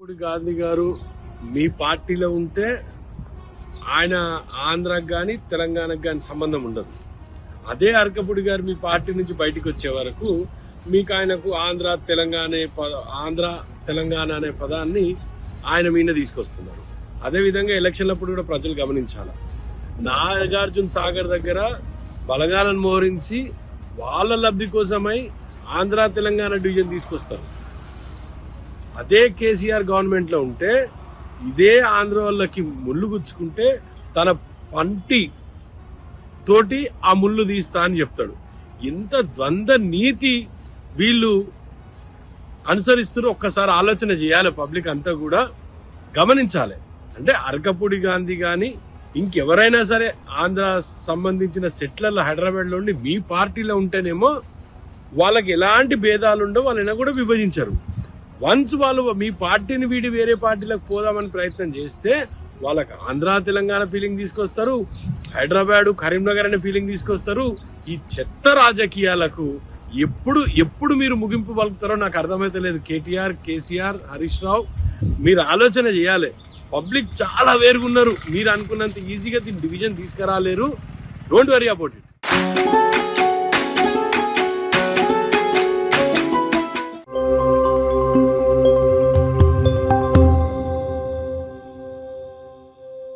అర్కపూడి గాంధీ గారు మీ పార్టీలో ఉంటే ఆయన ఆంధ్రాకి కానీ తెలంగాణకు కానీ సంబంధం ఉండదు. అదే అర్కపూడి గారు మీ పార్టీ నుంచి బయటకు వచ్చే వరకు మీకు ఆయనకు ఆంధ్ర తెలంగాణ అనే పదాన్ని ఆయన మీద తీసుకొస్తున్నారు. అదేవిధంగా ఎలక్షన్లప్పుడు కూడా ప్రజలు గమనించాలి. నాగార్జున సాగర్ దగ్గర బలగాలను మోహరించి వాళ్ళ లబ్ధి కోసమై ఆంధ్ర తెలంగాణ డివిజన్ తీసుకొస్తారు. అదే కేసీఆర్ గవర్నమెంట్ లో ఉంటే ఇదే ఆంధ్ర వాళ్ళకి ముళ్ళు గుచ్చుకుంటే తన పంటి తోటి ఆ ముళ్ళు తీస్తా అని చెప్తాడు. ఎంత ద్వంద్వ నీతి వీళ్ళు అనుసరిస్తున్నారు ఒక్కసారి ఆలోచన చేయాలి. పబ్లిక్ అంతా కూడా గమనించాలి. అంటే అర్కపూడి గాంధీ గాని ఇంకెవరైనా సరే ఆంధ్ర సంబంధించిన సెట్లర్లు హైదరాబాద్ లో ఉండి మీ పార్టీలో ఉంటేనేమో వాళ్ళకి ఎలాంటి భేదాలు ఉండవు, వాళ్ళైనా కూడా విభజించరు. వన్స్ వాళ్ళు మీ పార్టీని వీడి వేరే పార్టీలకు పోదామని ప్రయత్నం చేస్తే వాళ్ళకి ఆంధ్ర తెలంగాణ ఫీలింగ్ తీసుకొస్తారు, హైదరాబాద్ కరీంనగర్ అనే ఫీలింగ్ తీసుకొస్తారు. ఈ చెత్త రాజకీయాలకు ఎప్పుడు మీరు ముగింపు పలుకుతారో నాకు అర్థమైతే లేదు. కేటీఆర్, కేసీఆర్, హరీష్ రావు మీరు ఆలోచన చేయాలి. పబ్లిక్ చాలా వేరుగున్నారు. మీరు అనుకున్నంత ఈజీగా దీన్ని డివిజన్ తీసుకురాలేరు. Don't worry about it.